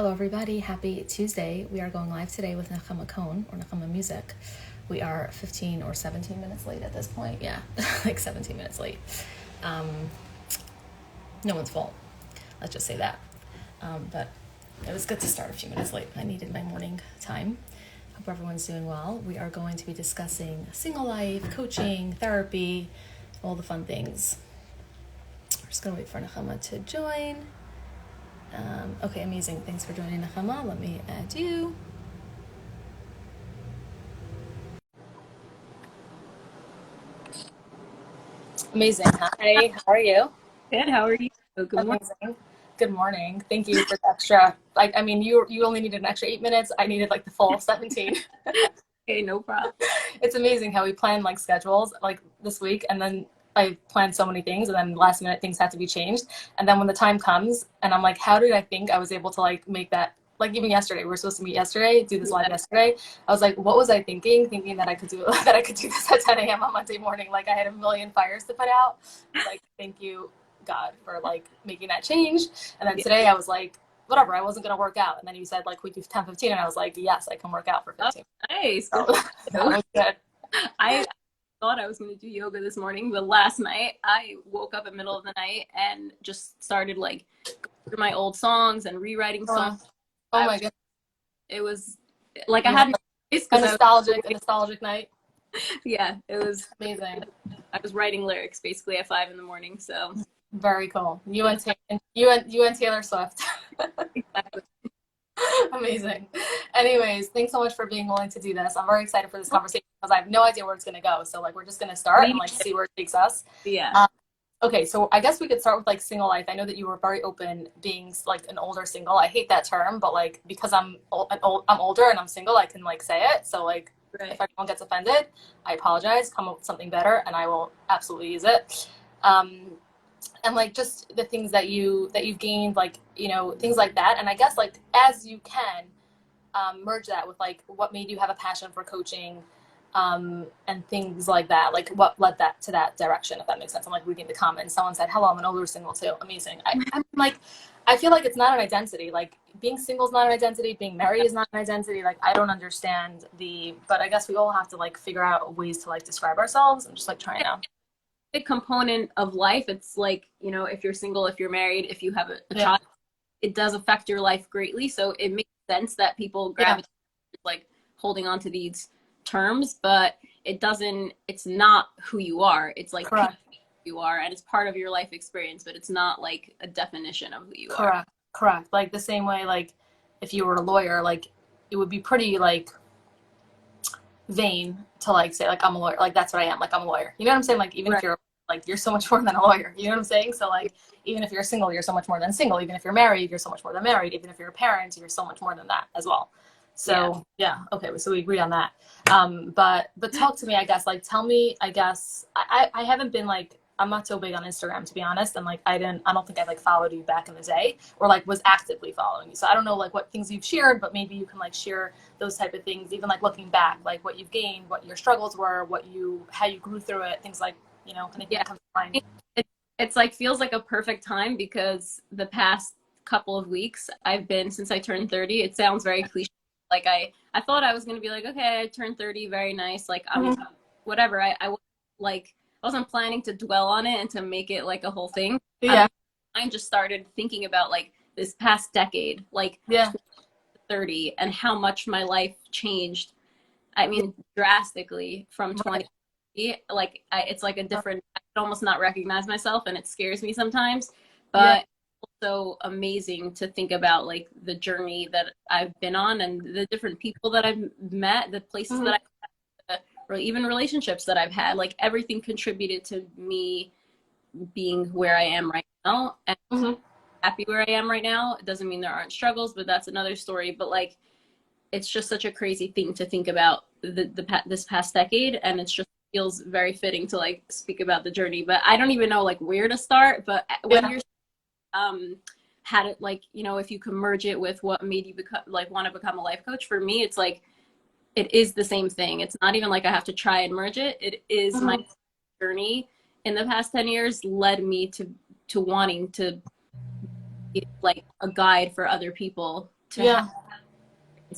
Hello everybody, happy Tuesday. We are going live today with Nechama Cone or Nechama Music. We are 15 or 17 minutes late at this point. Yeah, like 17 minutes late. Um, no one's fault. Let's just say that. But it was good to start a few minutes late. I needed my morning time. Hope everyone's doing well. We are going to be discussing single life, coaching, therapy, all the fun things. We're just going to wait for Nechama to join. Okay, amazing. Thanks for joining, Nechama. Let me add you. Amazing. Hi, how are you? Good. How are you? Good morning. Amazing. Good morning. Thank you for the extra. You only needed an extra 8 minutes. I needed like the full 17. Okay, no problem. It's amazing how we plan like schedules like this week, and then I planned so many things, and then last minute things had to be changed. And then when the time comes, and I'm like, how did I think I was able to like make that? Like even yesterday, we were supposed to meet yesterday, do this live yesterday. I was like, what was I thinking? Thinking that I could do that I could do this at 10 a.m. on Monday morning. Like I had a million fires to put out. Like thank you, God, for like making that change. And then today I was like, whatever, I wasn't gonna work out. And then you said like we do 10:15, and I was like, yes, I can work out for 15. Nice. So Good. that was good. I thought I was going to do yoga this morning, but last night I woke up in the middle of the night and just started like going through my old songs and rewriting songs. Oh my God. It was like I had no choice a nostalgic night. Yeah, it was amazing. I was writing lyrics basically at 5 a.m. So very cool. You and Taylor Swift. exactly. Amazing. Anyways, thanks so much for being willing to do this. I'm very excited for this conversation because I have no idea where it's going to go. So like we're just going to start and like see where it takes us. Yeah. Okay, so I guess we could start with like single life. I know that you were very open being like an older single. I hate that term, but like because I'm older and I'm single, I can like say it. So like if anyone gets offended, I apologize. Come up with something better, and I will absolutely use it. And like just the things that you've gained, like things like that. And I guess like as you can merge that with like what made you have a passion for coaching. And things like that, like what led that to that direction, if that makes sense. I'm like reading the comments. Someone said, hello, I'm an older single too. Amazing. I'm like, I feel like it's not an identity. Like being single is not an identity. Being married is not an identity. Like I don't understand but I guess we all have to like figure out ways to like describe ourselves. I'm just like trying to. A component of life. It's like, if you're single, if you're married, if you have a child, it does affect your life greatly. So it makes sense that people gravitate like holding on to these terms, but it's not who you are. It's like who you are, and it's part of your life experience, but it's not like a definition of who you are. Correct. Like the same way, like if you were a lawyer, like it would be pretty like vain to like say like I'm a lawyer, like that's what I am, like I'm a lawyer, you know what I'm saying? Like even if you're like you're so much more than a lawyer, you know what I'm saying? So like even if you're single, you're so much more than single. Even if you're married, you're so much more than married. Even if you're a parent, you're so much more than that as well. So okay, so we agree on that. But talk to me, I guess, like tell me, I guess I haven't been like, I'm not so big on Instagram, to be honest, and like I don't think I like followed you back in the day or like was actively following you. So I don't know like what things you've shared, but maybe you can like share those type of things, even like looking back, like what you've gained, what your struggles were, how you grew through it, things like anything that comes to mind. It's like feels like a perfect time because the past couple of weeks since I turned 30, it sounds very cliche. Like I thought I was going to be like, okay, I turned 30, very nice. Like I'm whatever. I wasn't planning to dwell on it and to make it like a whole thing. I just started thinking about like this past decade, like 30, and how much my life changed. I mean, drastically from 20. Like it's like a different, I could almost not recognize myself, and it scares me sometimes, but also amazing to think about like the journey that I've been on and the different people that I've met, the places that I've had, or even relationships that I've had. Like everything contributed to me being where I am right now, and happy where I am right now. It doesn't mean there aren't struggles, but that's another story. But like it's just such a crazy thing to think about this past decade, and it's just feels very fitting to like speak about the journey. But I don't even know like where to start. But when you're had it like if you can merge it with what made you want to become a life coach, for me it's like it is the same thing. It's not even like I have to try and merge it. It is my journey in the past 10 years led me to wanting to be like a guide for other people to have Yeah.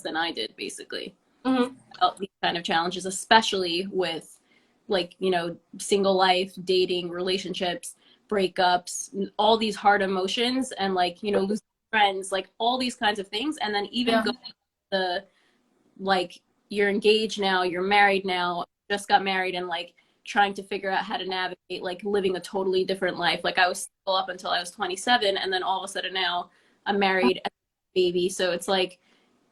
than I did, basically. Hmm. These kind of challenges, especially with like, you know, single life, dating, relationships, breakups, all these hard emotions, and like, you know, losing friends, like all these kinds of things. And then even Yeah. go the like you're engaged now, you're married now, just got married, and like trying to figure out how to navigate like living a totally different life. Like I was single up until I was 27, and then all of a sudden now I'm married and baby. So it's like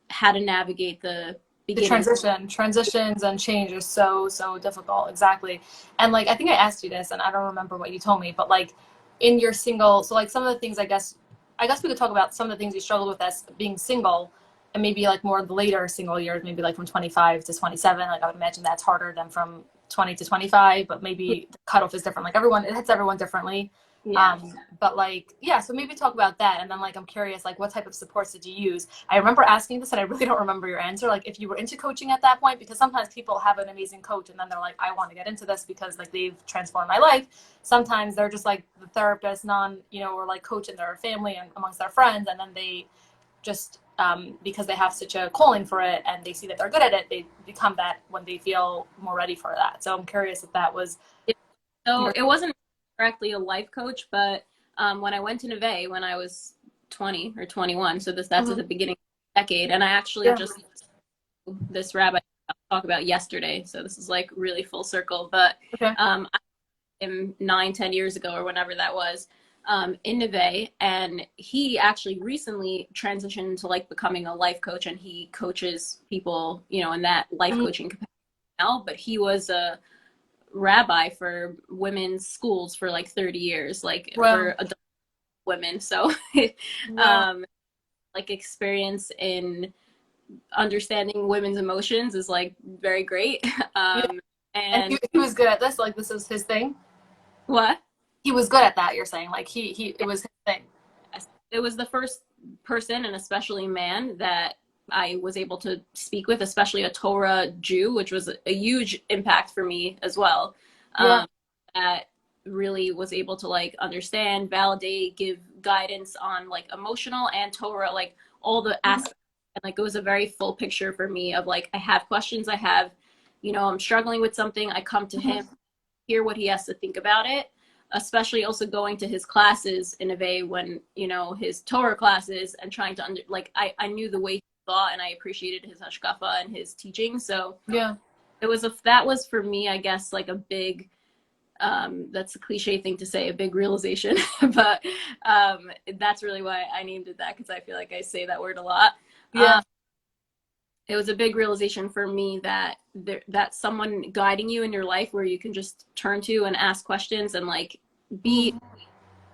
how to navigate the The beginning. transitions and change is so difficult. Exactly. And like I think I asked you this and I don't remember what you told me, but like in your single, so like some of the things I guess we could talk about some of the things you struggled with as being single, and maybe like more of the later single years, maybe like from 25 to 27. Like I would imagine that's harder than from 20 to 25, but maybe the cutoff is different. Like everyone, it hits everyone differently. Yeah. But like, yeah, so maybe talk about that. And then like, I'm curious, like what type of supports did you use? I remember asking this and I really don't remember your answer. Like if you were into coaching at that point, because sometimes people have an amazing coach and then they're like, I want to get into this because like they've transformed my life. Sometimes they're just like the therapist, or like coach in their family and amongst their friends. And then they just, because they have such a calling for it and they see that they're good at it, they become that when they feel more ready for that. So I'm curious if that was So your, it wasn't directly a life coach, but when I went to Neve when I was 20 or 21, so that's at Mhm. the beginning of the decade, and I actually Yeah. just this rabbi I talked about yesterday, so this is like really full circle. But Okay. I him 9-10 years ago or whenever that was, in Neve, and he actually recently transitioned to like becoming a life coach, and he coaches people, you know, in that life Mhm. coaching capacity now. But he was a rabbi for women's schools for like 30 years, like Well, for adult women. So, well, um, like experience in understanding women's emotions is like very great. yeah. Um, And and he was good at this. Like this is his thing. what? He was good at that. You're saying like he it was his thing. Yes. It was the first person, and especially man, that I was able to speak with, especially a Torah Jew, which was a huge impact for me as well. Yeah. Um, that really was able to like understand, validate, give guidance on like emotional and Torah, like all the aspects. And like it was a very full picture for me of like I have questions, I have, you know, I'm struggling with something, I come to him, hear what he has to think about it, especially also going to his classes in a way when, you know, his Torah classes, and trying to I knew the way he thought and I appreciated his hashkafa and his teaching. So Yeah. that was for me, I guess, like a big, that's a cliche thing to say, a big realization, but that's really why I named it that, because I feel like I say that word a lot. Yeah. It was a big realization for me that that's someone guiding you in your life where you can just turn to and ask questions and like be Mhm.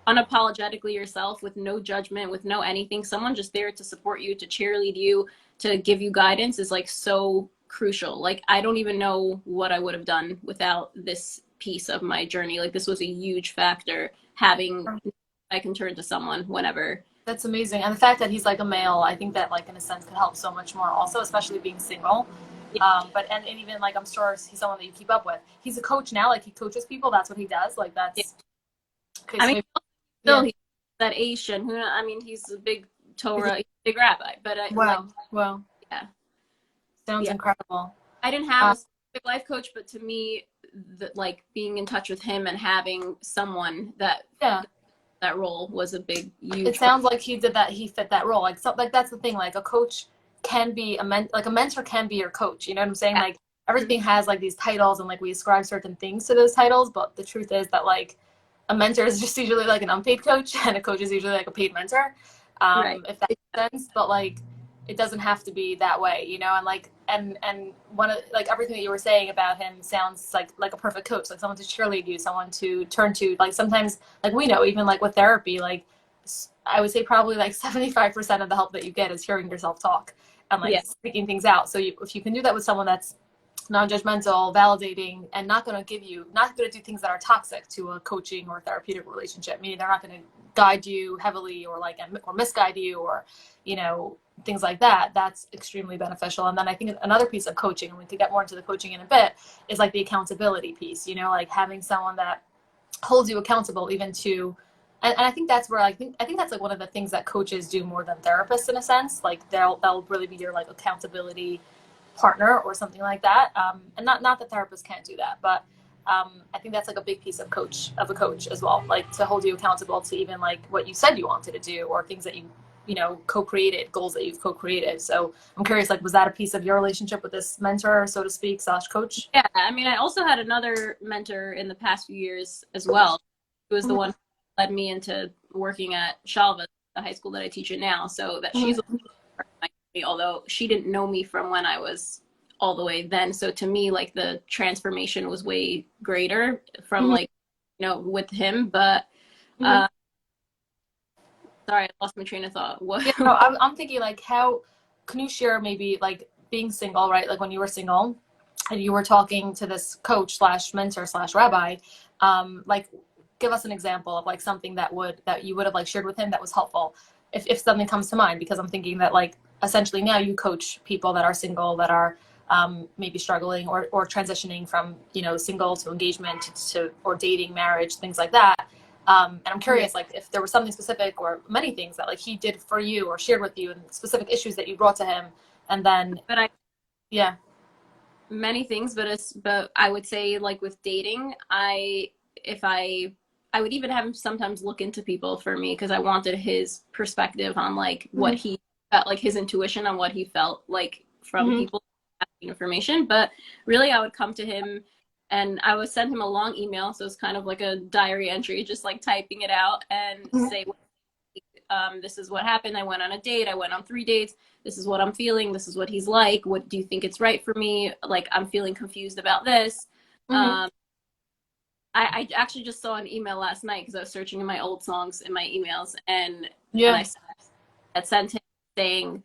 unapologetically yourself with no judgment, with no anything. Someone just there to support you, to cheerlead you, to give you guidance is like so crucial. Like I don't even know what I would have done without this piece of my journey. Like this was a huge factor, having I can turn to someone whenever. That's amazing. And the fact that he's like a male, I think that like in a sense could help so much more also, especially being single. But and even like I'm sure he's someone that you keep up with. He's a coach now, like he coaches people. That's what he does. Like Yeah. that's okay. I So mean, maybe still yeah. he's that Asian. Who I mean, he's a big Torah, big rabbi. But I like, Wow. Wow. yeah, Sounds yeah. incredible. I didn't have Uh, a specific life coach, but to me, like being in touch with him and having someone yeah. that role was a big, It huge part. sounds like he did that. He fit that role. Like so, like that's the thing. Like a coach can be like a mentor can be your coach. You know what I'm saying? Yeah. Like everything has like these titles and like we ascribe certain things to those titles, but the truth is that like a mentor is just usually like an unpaid coach and a coach is usually like a paid mentor, Right. if that makes sense. But like it doesn't have to be that way, and like and one of like everything that you were saying about him sounds like a perfect coach, like someone to cheerlead you, someone to turn to. Like sometimes like we know even like with therapy, like I would say probably like 75% of the help that you get is hearing yourself talk and like Yeah. speaking things out. So if you can do that with someone that's non-judgmental, validating, and not going to do things that are toxic to a coaching or therapeutic relationship, meaning they're not going to guide you heavily or like or misguide you or things like that. That's extremely beneficial. And then I think another piece of coaching, and we could get more into the coaching in a bit, is like the accountability piece. Like having someone that holds you accountable even to And I think that's where I think that's like one of the things that coaches do more than therapists in a sense. Like they'll really be your like accountability partner or something like that. And not that therapists can't do that, but I think that's like a big piece of a coach as well, like to hold you accountable to even like what you said you wanted to do or things that you know co-created, goals that you've co-created. So I'm curious, like was that a piece of your relationship with this mentor, so to speak, slash coach? Yeah, I mean, I also had another mentor in the past few years as well, who was the Mm-hmm. one who led me into working at Shalva, the high school that I teach at now. So that she's a Mm-hmm. part of my journey, although she didn't know me from when I was all the way then. So to me, like the transformation was way greater from Mm-hmm. like, with him. But Mm-hmm. sorry, I lost my train of thought. Yeah, What? no, I'm thinking like how can you share maybe like being single, right? Like when you were single and you were talking to this coach slash mentor slash rabbi, like give us an example of like something that you would have like shared with him that was helpful, if something comes to mind, because I'm thinking that like essentially now you coach people that are single that are maybe struggling or transitioning from single to engagement to or dating, marriage, things like that. And I'm Yeah. curious, like, if there was something specific or many things that like he did for you or shared with you, and specific issues that you brought to him, and then But I yeah. many things, but I would say like with dating, if I would even have him sometimes look into people for me because I wanted his perspective on like what Mm-hmm. he felt, like his intuition on what he felt like from Mm-hmm. people information. But really, I would come to him and I would send him a long email, so it's kind of like a diary entry, just like typing it out and say this is what happened. I went on a date. I went on 3 dates. This is what I'm feeling. This is what he's like. What do you think it's right for me? Like, I'm feeling confused about this. Mm-hmm. Um, I actually just saw an email last night because I was searching in my old songs in my emails, and Yeah. I had sent him saying,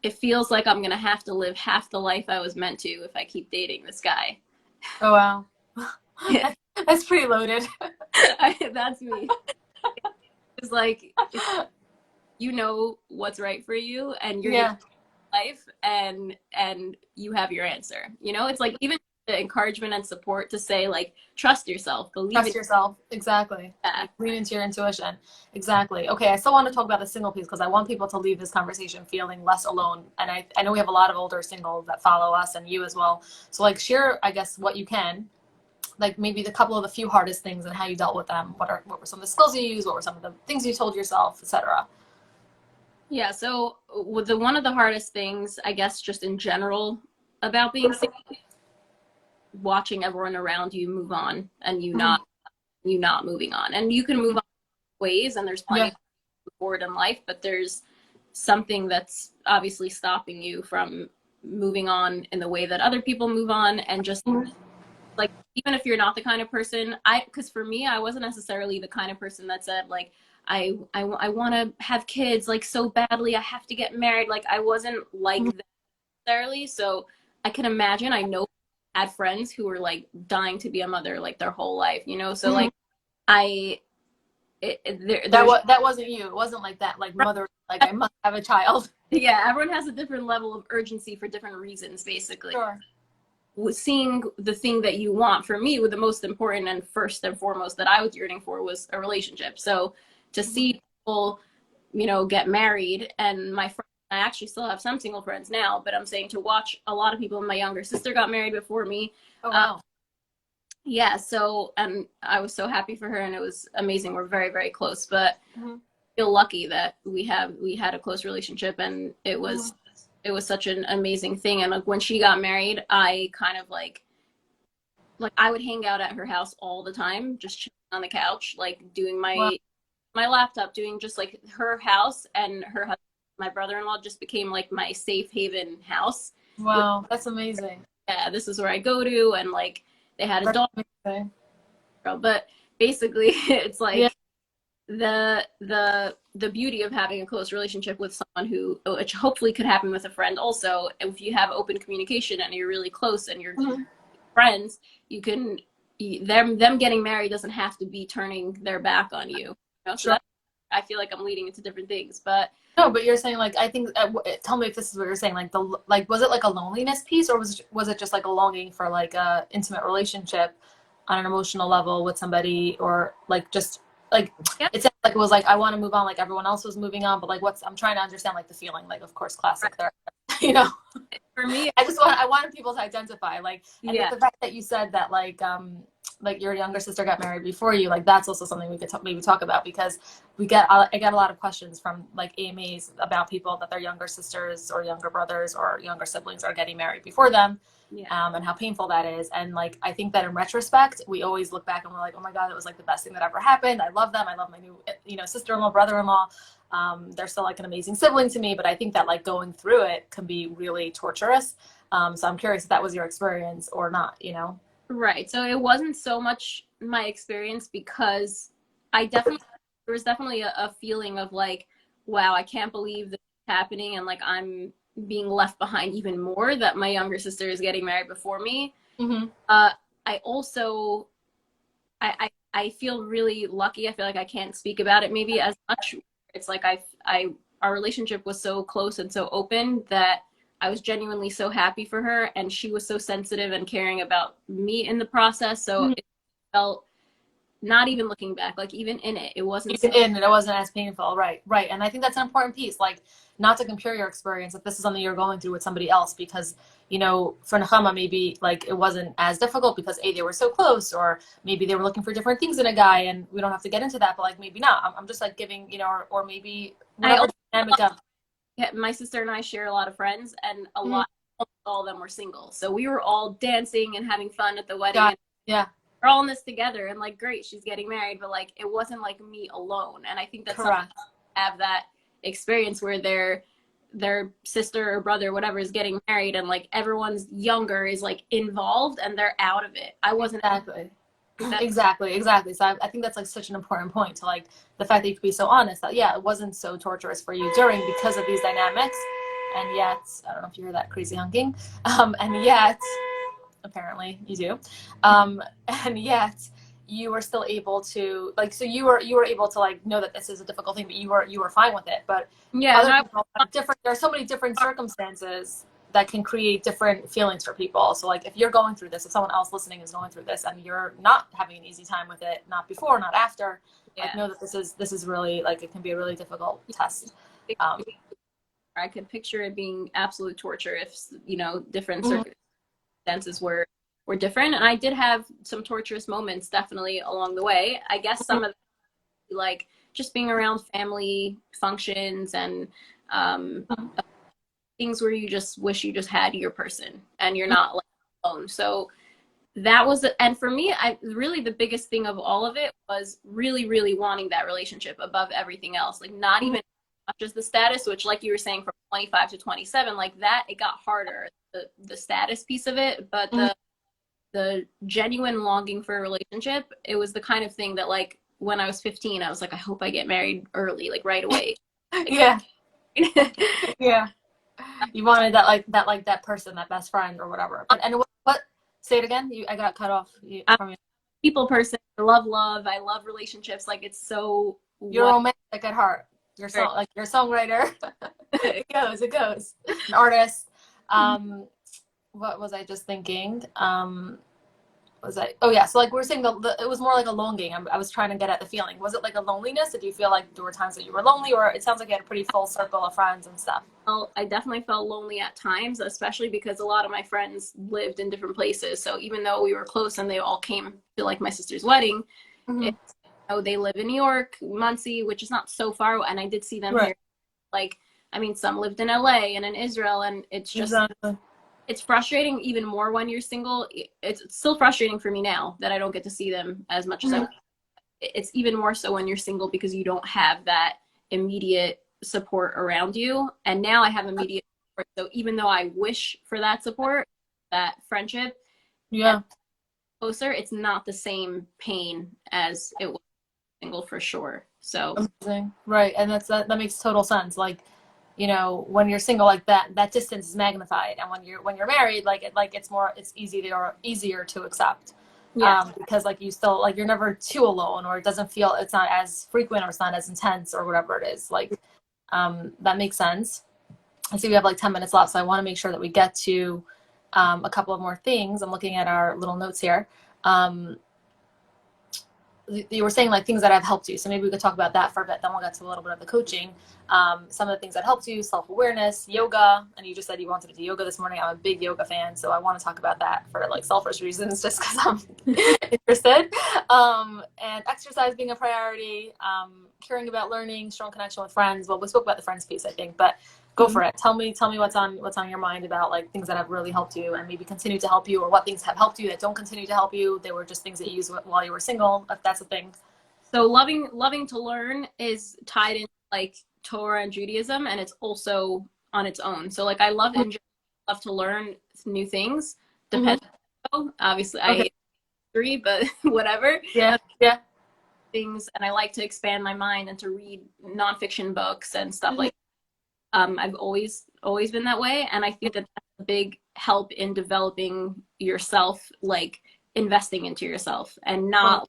it feels like I'm gonna have to live half the life I was meant to if I keep dating this guy. Oh wow. That's pretty loaded. That's me. It's like, you know what's right for you, and you're gonna Yeah. life, and you have your answer. It's like even the encouragement and support to say like trust yourself, believe in Trust yourself. Exactly. that. Lean into your intuition. Exactly. Okay, I still want to talk about the single piece because I want people to leave this conversation feeling less alone. And I know we have a lot of older singles that follow us and you as well. So like share, I guess, what you can, like maybe the couple of the few hardest things and how you dealt with them. What were some of the skills you used? What were some of the things you told yourself, etc. Yeah, so with one of the hardest things, I guess, just in general about being single, watching everyone around you move on and Mm-hmm. you not moving on. And you can move on ways, and there's plenty Yeah. of forward in life, but there's something that's obviously stopping you from moving on in the way that other people move on. And just Mm-hmm. like, even if you're not the kind of person, because for me, I wasn't necessarily the kind of person that said like, I want to have kids like so badly, I have to get married. Like, I wasn't like that necessarily. So I can imagine, I know I had friends who were like dying to be a mother like their whole life. So Mm-hmm. like I there's That wasn't you. It wasn't like that. Like mother, like I must have a child. yeah, everyone has a different level of urgency for different reasons, basically. Sure. With seeing the thing that you want, for me, with the most important and first and foremost that I was yearning for was a relationship. So to see people, get married, and my friends, I actually still have some single friends now, but I'm saying to watch a lot of people. My younger sister got married before me. Oh wow. Yeah, so, and I was so happy for her, and it was amazing. We're very, very close, but Mm-hmm. feel lucky that we had a close relationship, and it was such an amazing thing. And like when she got married, I kind of like I would hang out at her house all the time, just chilling on the couch, like doing Wow. my laptop, doing just like her house, and her husband, my brother-in-law, just became like my safe haven house. Wow. That's amazing. Yeah, this is where I go to, and like they had a That's dog, amazing. but basically it's Yeah. like the beauty of having a close relationship with someone who, which hopefully could happen with a friend also, if you have open communication and you're really close and you're Mm-hmm. friends, you can them getting married doesn't have to be turning their back on you. So Sure. that, I feel like I'm leading into different things, but No, but you're saying like I think. Tell me if this is what you're saying. Like was it like a loneliness piece, or was it just like a longing for like a intimate relationship on an emotional level with somebody, or like just like yeah, it sounds like it was like I want to move on like everyone else was moving on, but like I'm trying to understand like the feeling, like of course classic there. You know, For me, I wanted people to identify like, and yeah. the fact that you said that like your younger sister got married before you, like that's also something we could maybe talk about, because I get a lot of questions from like AMAs about people that their younger sisters or younger brothers or younger siblings are getting married before them. Yeah. And how painful that is. And like I think that in retrospect we always look back and we're like, oh my god, it was like the best thing that ever happened. I love them. I love my new, you know, sister-in-law, brother-in-law. They're still like an amazing sibling to me, but I think that like going through it can be really torturous. So I'm curious if that was your experience or not, you know? Right. So it wasn't so much my experience, because I definitely, there was definitely a feeling of like, wow, I can't believe this is happening, and like I'm being left behind even more, that my younger sister is getting married before me. Mm-hmm. I also, I feel really lucky. I feel like I can't speak about it maybe as much. It's like our relationship was so close and so open that I was genuinely so happy for her, and she was so sensitive and caring about me in the process. So it felt, not even looking back, like even in it, it wasn't so. And it wasn't as painful, right? Right. And I think that's an important piece, like not to compare your experience if this is something you're going through with somebody else, because you know, for Nechama, maybe like it wasn't as difficult because they were so close, or maybe they were looking for different things in a guy, and we don't have to get into that, but like maybe not. I'm just like giving, you know, or maybe whatever dynamic of. Yeah, my sister and I share a lot of friends, and a Mm-hmm. lot, all of them were single. So we were all dancing and having fun at the wedding. God, And yeah, we're all in this together, and like, great, she's getting married, but like, it wasn't like me alone. And I think that's something, correct. have that experience where their sister or brother, whatever, is getting married, and like everyone's younger is like involved, and they're out of it. I wasn't. Exactly. That, Exactly. So I think that's like such an important point, to like the fact that you could be so honest that yeah, it wasn't so torturous for you during because of these dynamics, and yet I don't know if you hear that crazy honking, and yet apparently you do, and yet you were still able to like, so you were able to like know that this is a difficult thing, but you were fine with it. But yeah, other no, people have different. There are so many different circumstances that can create different feelings for people. So like if you're going through this, if someone else listening is going through this and you're not having an easy time with it, not before, not after, yeah. like know that this is really like, it can be a really difficult test. I could picture it being absolute torture if, you know, different Mhm. circumstances were different. And I did have some torturous moments definitely along the way. I guess some of the, like just being around family functions and things where you just wish you just had your person and you're not like alone. So that was, and for me, I really, the biggest thing of all of it was really, really wanting that relationship above everything else. Like not even just the status, which like you were saying, from 25 to 27, like that, it got harder, the status piece of it, but the genuine longing for a relationship, it was the kind of thing that like when I was 15, I was like, I hope I get married early, like right away. Yeah. Yeah. You wanted that person, that best friend or whatever. But and what say it again? I got cut off I'm from you. a people person. I love. I love relationships. Like it's so You're romantic at heart. You're like you're a songwriter. It goes. An artist. What was I just thinking? Was I? Oh yeah. So like we were saying, it was more like a longing. I was trying to get at the feeling. Was it like a loneliness? Did you feel like there were times that you were lonely, or it sounds like you had a pretty full circle of friends and stuff? Well, I definitely felt lonely at times, especially because a lot of my friends lived in different places. So even though we were close and they all came to like my sister's wedding, it's, you know, they live in New York, Muncie, which is not so far, and I did see them here. Like, I mean, some lived in LA and in Israel, and it's just it's frustrating even more when you're single. It's still frustrating for me now that I don't get to see them as much as I. It's even more so when you're single because you don't have that immediate support around you. And now I have immediate support. So even though I wish for that support, that friendship, closer, it's not the same pain as it was single for sure. So amazing. Right. And that makes total sense. Like, you know, when you're single, like that distance is magnified, and when you're married, it's easier to accept. Because like you still, like you're never too alone, or it's not as frequent, or it's not as intense, or whatever it is. Like that makes sense. I see we have like 10 minutes left, so I want to make sure that we get to a couple of more things. I'm looking at our little notes here. you were saying like things that have helped you. So maybe we could talk about that for a bit. Then we'll get to a little bit of the coaching. Some of the things that helped you, self-awareness, yoga. And you just said you wanted to do yoga this morning. I'm a big yoga fan. So I want to talk about that for like selfish reasons, just because I'm interested. And exercise being a priority, caring about learning, strong connection with friends. Well, we spoke about the friends piece, I think, but go for it. Tell me what's on your mind about like things that have really helped you and maybe continue to help you, or what things have helped you that don't continue to help you. They were just things that you used while you were single, if that's a thing. So loving to learn is tied in like Torah and Judaism, and it's also on its own. So like I love to learn new things. Depends. Obviously, Okay. I agree, but whatever. Yeah. Things, and I like to expand my mind and to read nonfiction books and stuff like. I've always been that way, and I think that that's a big help in developing yourself, like investing into yourself and not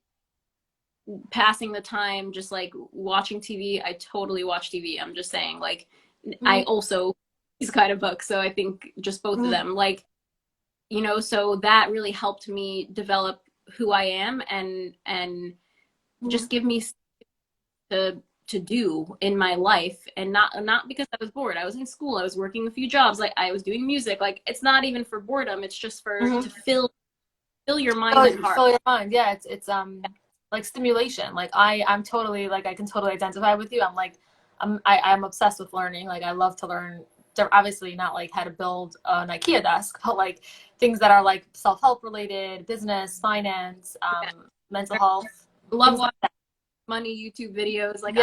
passing the time just like watching TV. I totally watch TV. I'm just saying, like, I also these kind of books, so I think just both of them, like, you know, so that really helped me develop who I am and just give me to do in my life, and not because I was bored. I was in school, I was working a few jobs, like I was doing music. Like it's not even for boredom, it's just for to fill your mind and heart. Fill your mind. Yeah, it's like stimulation. Like I'm totally, like I can totally identify with you. I'm obsessed with learning. Like I love to learn. They're obviously not like how to build an IKEA desk, but like things that are like self-help related, business, finance, mental health. Love watching money YouTube videos, like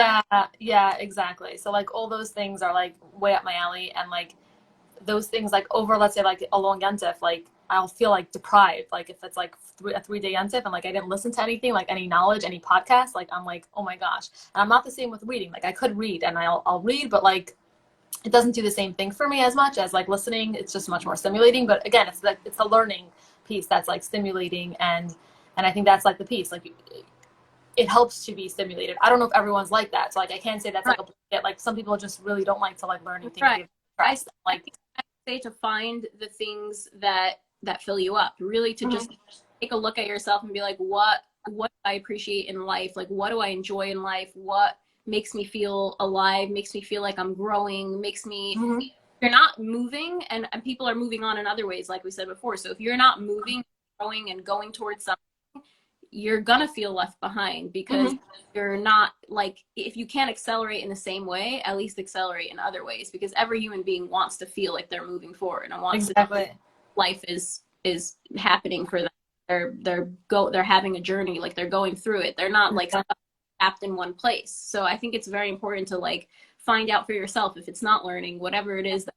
yeah, exactly. So like all those things are like way up my alley, and like those things like over, let's say like a long yontif, like I'll feel like deprived, like if it's like a 3-day yontif and like I didn't listen to anything, like any knowledge, any podcast, like I'm like, oh my gosh. And I'm not the same with reading. Like I could read and I'll read, but like it doesn't do the same thing for me as much as like listening. It's just much more stimulating. But again, it's like it's the learning piece that's like stimulating, and I think that's like the piece, like it helps to be stimulated. I don't know if everyone's like that. So like I can't say that's like a blanket. Like some people just really don't like to like learn anything. I say to find the things that fill you up. Really to just take a look at yourself and be like, what do I appreciate in life? Like what do I enjoy in life? What makes me feel alive, makes me feel like I'm growing, makes me you're not moving, and people are moving on in other ways, like we said before. So if you're not moving, growing, and going towards something, you're gonna feel left behind, because you're not, like, if you can't accelerate in the same way, at least accelerate in other ways, because every human being wants to feel like they're moving forward and wants to life is happening for them. They're having a journey, like they're going through it. They're not like trapped in one place. So I think it's very important to like find out for yourself, if it's not learning, whatever it is that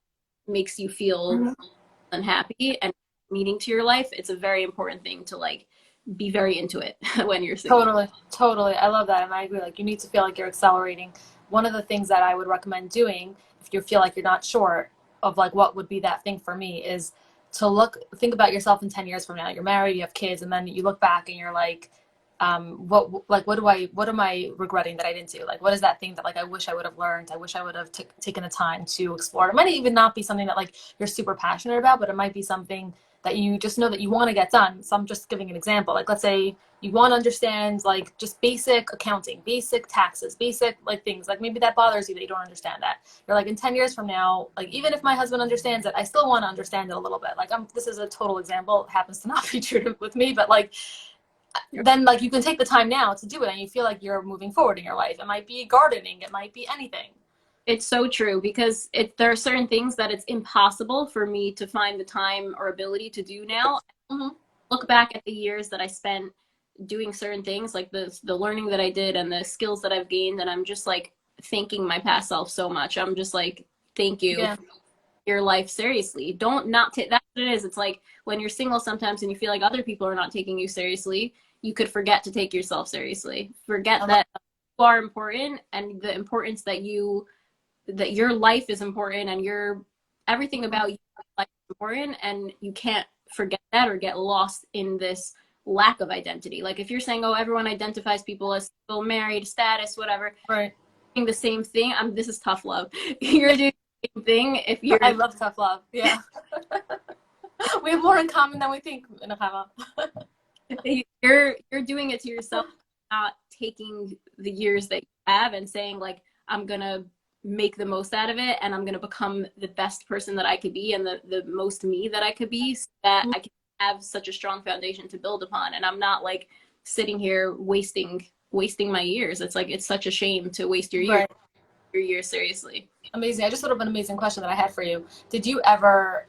makes you feel unhappy and meaning to your life, it's a very important thing to like be very into it when you're single. Totally. I love that. And I agree. Like you need to feel like you're accelerating. One of the things that I would recommend doing, if you feel like you're not sure of like what would be that thing for me, is to think about yourself in 10 years from now. You're married, you have kids, and then you look back and you're like, what am I regretting that I didn't do? Like, what is that thing that like I wish I would have learned? I wish I would have taken the time to explore. It might even not be something that like you're super passionate about, but it might be something that you just know that you want to get done. So I'm just giving an example. Like, let's say you want to understand like just basic accounting, basic taxes, basic like things. Like maybe that bothers you that you don't understand that. You're like, in 10 years from now, like even if my husband understands it, I still want to understand it a little bit. Like this is a total example. It happens to not be true with me, but like then like you can take the time now to do it, and you feel like you're moving forward in your life. It might be gardening. It might be anything. It's so true, because there are certain things that it's impossible for me to find the time or ability to do now. Look back at the years that I spent doing certain things, like the learning that I did and the skills that I've gained, and I'm just like thanking my past self so much. I'm just like, thank you for your life. Seriously, don't not take that's what it is. It's like when you're single sometimes and you feel like other people are not taking you seriously, you could forget to take yourself seriously. Forget that you are important, and the importance that your life is important, and everything about your life is important, and you can't forget that or get lost in this lack of identity. Like if you're saying, oh, everyone identifies people as single, married, status, whatever, doing the same thing. This is tough love. You're doing the same thing if you're. I love tough love. Yeah. We have more in common than we think, Nechama. You're doing it to yourself. not taking the years that you have and saying like, I'm gonna make the most out of it and I'm gonna become the best person that I could be and the most me that I could be, so that I can have such a strong foundation to build upon. And I'm not like sitting here wasting my years. It's like, it's such a shame to waste Right. your years seriously. Amazing. I just thought of an amazing question that I had for you. Did you ever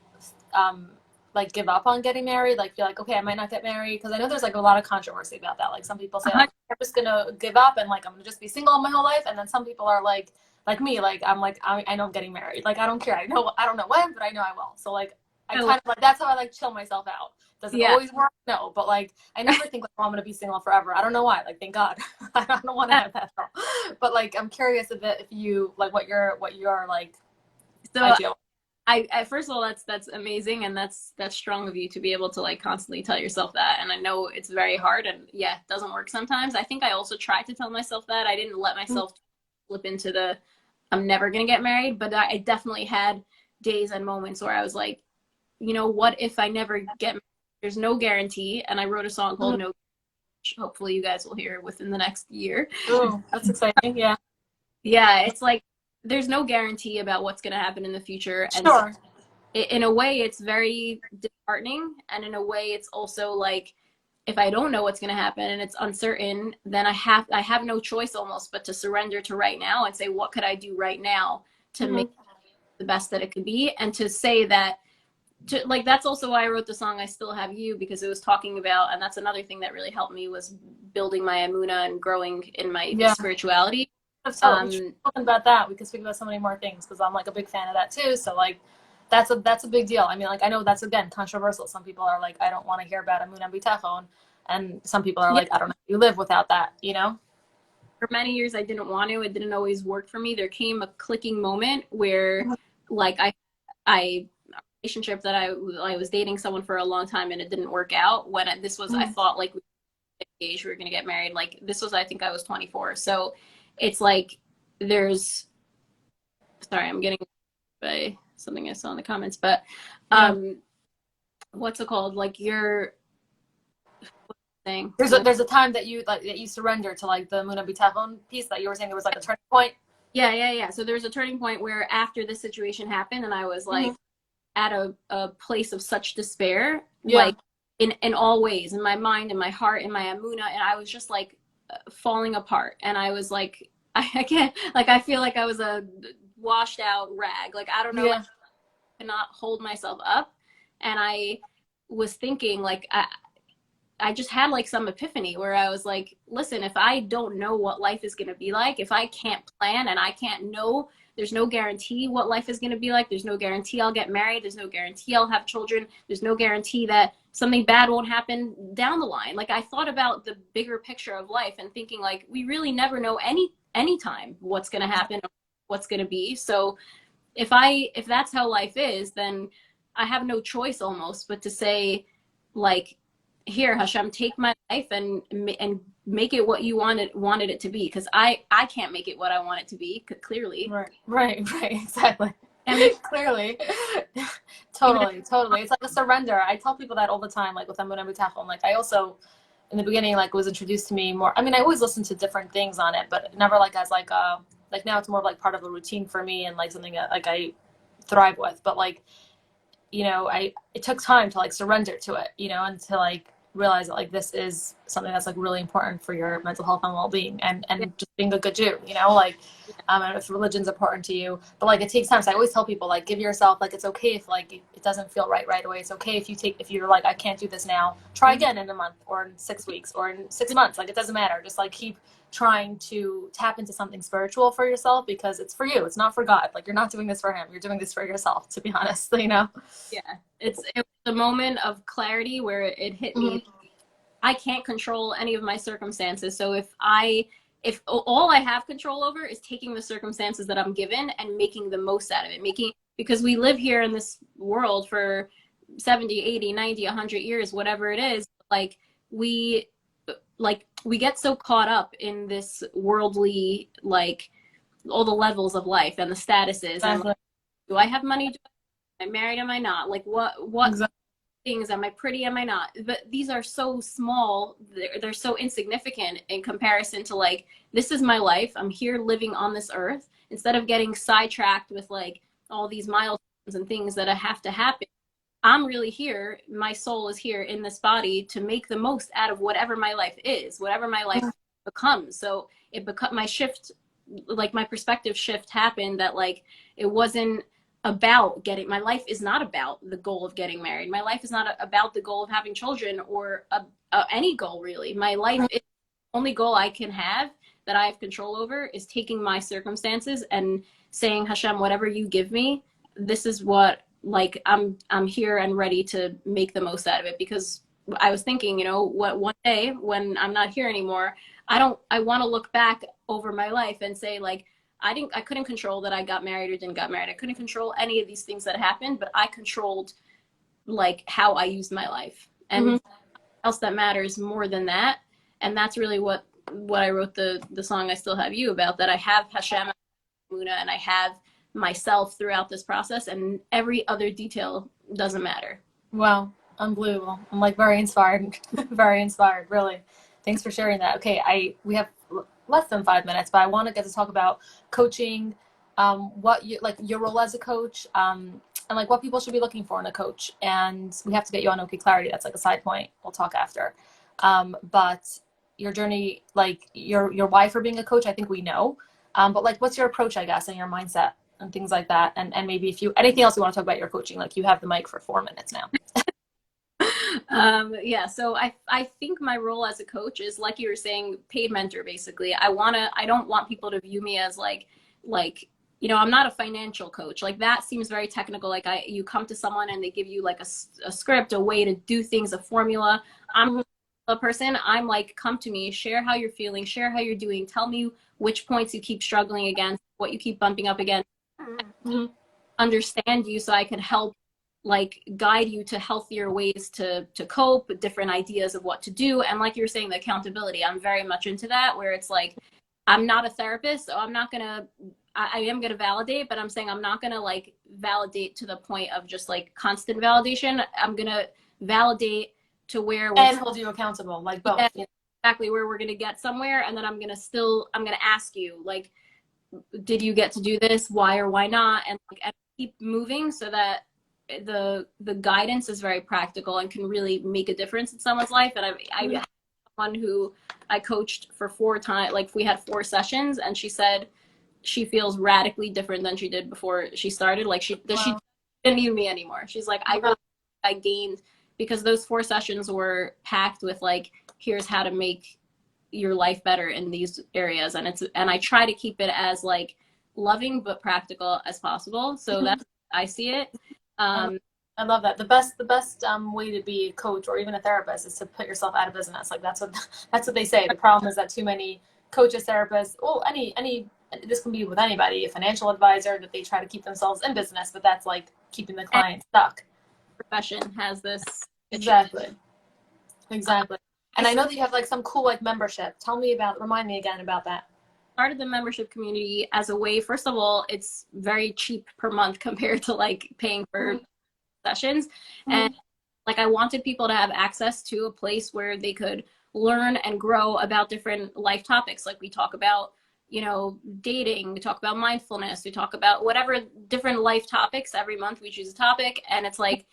like give up on getting married? Like feel like, okay, I might not get married? Because I know there's like a lot of controversy about that. Like some people say like, I'm just gonna give up and like I'm gonna just be single my whole life. And then some people are like me, like I'm like I know I'm getting married. Like I don't care. I don't know when, but I know I will. So like I kind of like that's how I like chill myself out. Does it always work? No, but like I never think like, oh, I'm gonna be single forever. I don't know why. Like thank God, I don't want to have that. But like I'm curious a bit if you like what you're like. So I first of all, that's amazing, and that's strong of you to be able to like constantly tell yourself that. And I know it's very hard, and yeah, it doesn't work sometimes. I think I also tried to tell myself that. I didn't let myself slip into the I'm never gonna get married, but I definitely had days and moments where I was like, you know, what if I never get married? There's no guarantee. And I wrote a song called No, which hopefully you guys will hear within the next year. Oh, that's exciting. Yeah. Yeah, it's like there's no guarantee about what's going to happen in the future. And sure. So in a way, it's very disheartening. And in a way, it's also like, if I don't know what's going to happen and it's uncertain, then I have no choice almost but to surrender to right now and say, what could I do right now to make the best that it could be? And to say that, like, that's also why I wrote the song I Still Have You, because it was talking about, and that's another thing that really helped me, was building my amuna and growing in my spirituality. Talking about that, we can speak about so many more things because I'm like a big fan of that too. So like that's a big deal. I mean, like I know that's again controversial. Some people are like, I don't want to hear about amuna bitachon, and some people are like, I don't know how you live without that, you know? For many years I didn't want to. It didn't always work for me. There came a clicking moment where like I relationship that I was dating someone for a long time and it didn't work out. When this was I thought like we were engaged, we were going to get married. Like this was, I think I was 24. So it's like there's, sorry, I'm getting by something I saw in the comments, but what's it called? Like you're saying there's a time that you like that you surrender to like the Muna Bitachon piece that you were saying there was like a turning point. Yeah. So there was a turning point where after this situation happened and I was like at a place of such despair, like in all ways, in my mind, in my heart, in my amuna, and I was just like falling apart. And I was like, I can't, like, I feel like I was a washed out rag. Like, I don't know, I cannot hold myself up. And I was thinking like, I just had like some epiphany where I was like, listen, if I don't know what life is going to be like, if I can't plan and I can't know, there's no guarantee what life is going to be like. There's no guarantee I'll get married. There's no guarantee I'll have children. There's no guarantee that something bad won't happen down the line. Like I thought about the bigger picture of life and thinking like, we really never know any time what's going to happen, what's going to be. So if that's how life is, then I have no choice almost but to say like, here, Hashem, take my life and make it what you wanted it to be, because I can't make it what I want it to be, clearly. Right, exactly. And clearly, totally. It's like a surrender. I tell people that all the time, like with Amun Bitachon. Like I also, in the beginning, like was introduced to me more. I mean, I always listened to different things on it, but never like as like now it's more of like part of a routine for me and like something that like I thrive with. But like, you know, it took time to like surrender to it, you know, and to like realize that like this is something that's like really important for your mental health and well-being and just being a good Jew, you know, like and if religion's important to you, but like it takes time. So I always tell people like give yourself, like it's okay if like it doesn't feel right away. It's okay if you're like I can't do this now, try again in a month or in 6 weeks or in 6 months. Like it doesn't matter, just like keep trying to tap into something spiritual for yourself, because it's for you, it's not for God. Like you're not doing this for him, you're doing this for yourself, to be honest, you know. It was a moment of clarity where it hit me. I can't control any of my circumstances, so if all I have control over is taking the circumstances that I'm given and making the most out of it, because we live here in this world for 70, 80, 90, 100 years, whatever it is, like we get so caught up in this worldly, like all the levels of life and the statuses. And like, do I have money? Am I married? Am I not? Like what exactly. things. Am I pretty? Am I not? But these are so small. They're so insignificant in comparison to like, this is my life. I'm here living on this earth. Instead of getting sidetracked with like all these milestones and things that have to happen, I'm really here. My soul is here in this body to make the most out of whatever my life is, whatever my life becomes. So my shift, like my perspective shift happened, that like it wasn't about getting, my life is not about the goal of getting married. My life is not about the goal of having children or any goal really. My life is the only goal I can have that I have control over is taking my circumstances and saying, Hashem, whatever you give me, this is what, like, I'm here and ready to make the most out of it. Because I was thinking, you know, what one day when I'm not here anymore, I want to look back over my life and say like, I couldn't control that I got married or didn't get married. I couldn't control any of these things that happened, but I controlled like how I used my life, and else that matters more than that. And that's really what I wrote the song I Still Have You about, that I have Hashem and I have myself throughout this process, and every other detail doesn't matter. Wow, unbelievable. I'm like very inspired, very inspired, really. Thanks for sharing that. Okay, we have less than 5 minutes, but I want to get to talk about coaching, what you like your role as a coach, and like what people should be looking for in a coach. And we have to get you on OK Clarity. That's like a side point. We'll talk after. But your journey, like your why for being a coach, I think we know. But like, what's your approach, I guess, and your mindset and things like that. And maybe if you, anything else you want to talk about your coaching, like you have the mic for 4 minutes now. Yeah, so I think my role as a coach is, like you were saying, paid mentor, basically. I don't want people to view me as like, you know, I'm not a financial coach. Like that seems very technical. Like you come to someone and they give you like a script, a way to do things, a formula. I'm a person. I'm like, come to me, share how you're feeling, share how you're doing. Tell me which points you keep struggling against, what you keep bumping up against. Understand you so I can help like guide you to healthier ways to cope, different ideas of what to do. And like you were saying, the accountability, I'm very much into that, where it's like, I'm not a therapist, so I'm not gonna, I am gonna validate, but I'm saying I'm not gonna like validate to the point of just like constant validation. I'm gonna validate to where we're, and hold you accountable, like both. Yeah, exactly, where we're gonna get somewhere. And then I'm gonna ask you like, did you get to do this? Why or why not? And like, and keep moving so that the guidance is very practical and can really make a difference in someone's life. And I had someone who I coached for 4 times, like we had 4 sessions, and she said she feels radically different than she did before she started. Like she didn't need me anymore. She's like, I gained, because those 4 sessions were packed with like, here's how to make your life better in these areas. And I try to keep it as like loving but practical as possible. So that's how I see it. I love that. The best way to be a coach or even a therapist is to put yourself out of business. Like that's what they say. The problem is that too many coaches, therapists, any this can be with anybody, a financial advisor, that they try to keep themselves in business, but that's like keeping the client stuck. Profession has this. Exactly. And I know that you have like some cool like membership. Remind me again about that. Started the membership community as a way, first of all, it's very cheap per month compared to like paying for sessions. And like I wanted people to have access to a place where they could learn and grow about different life topics. Like we talk about, you know, dating, we talk about mindfulness, we talk about whatever different life topics. Every month we choose a topic, and it's like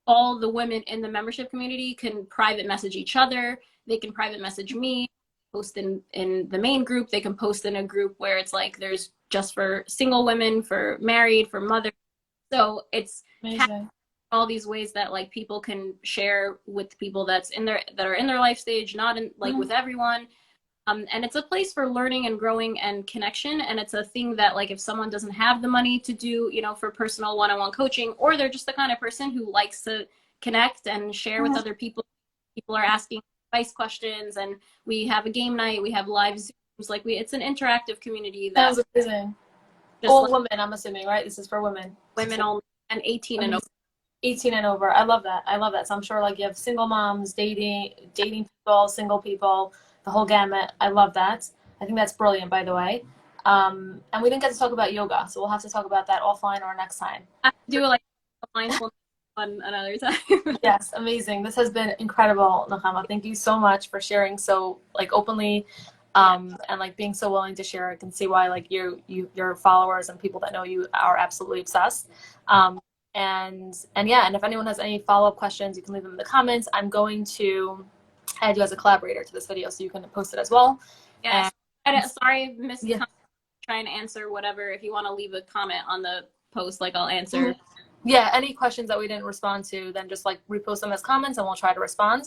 all the women in the membership community can private message each other. They can private message me, post in the main group. They can post in a group where it's like there's just for single women, for married, for mothers. So it's all these ways that like people can share with people that are in their life stage, not in like with everyone. And it's a place for learning and growing and connection. And it's a thing that like if someone doesn't have the money to do, you know, for personal one-on-one coaching, or they're just the kind of person who likes to connect and share with other people. People are asking advice questions, and we have a game night, we have live Zooms, like it's an interactive community that's amazing. All women, I'm assuming, right? This is for women. Women only, and 18 and over. 18 and over. I love that. So I'm sure like you have single moms, dating people, single people, the whole gamut. I love that. I think that's brilliant, by the way. And we didn't get to talk about yoga, so we'll have to talk about that offline or next time. I do like mindfulness on another time. Yes, amazing. This has been incredible, Nechama. Thank you so much for sharing so like openly, and like being so willing to share. I can see why like your followers and people that know you are absolutely obsessed. And yeah, and if anyone has any follow-up questions, you can leave them in the comments. I'm going to add you as a collaborator to this video so you can post it as well. Yes. And Sorry, missed yeah. trying to answer whatever. If you want to leave a comment on the post, like I'll answer. Yeah, any questions that we didn't respond to, then just like repost them as comments and we'll try to respond.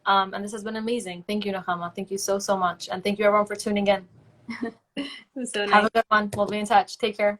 And this has been amazing. Thank you, Nechama. Thank you so, so much. And thank you everyone for tuning in. It was so nice. Have a good one. We'll be in touch. Take care.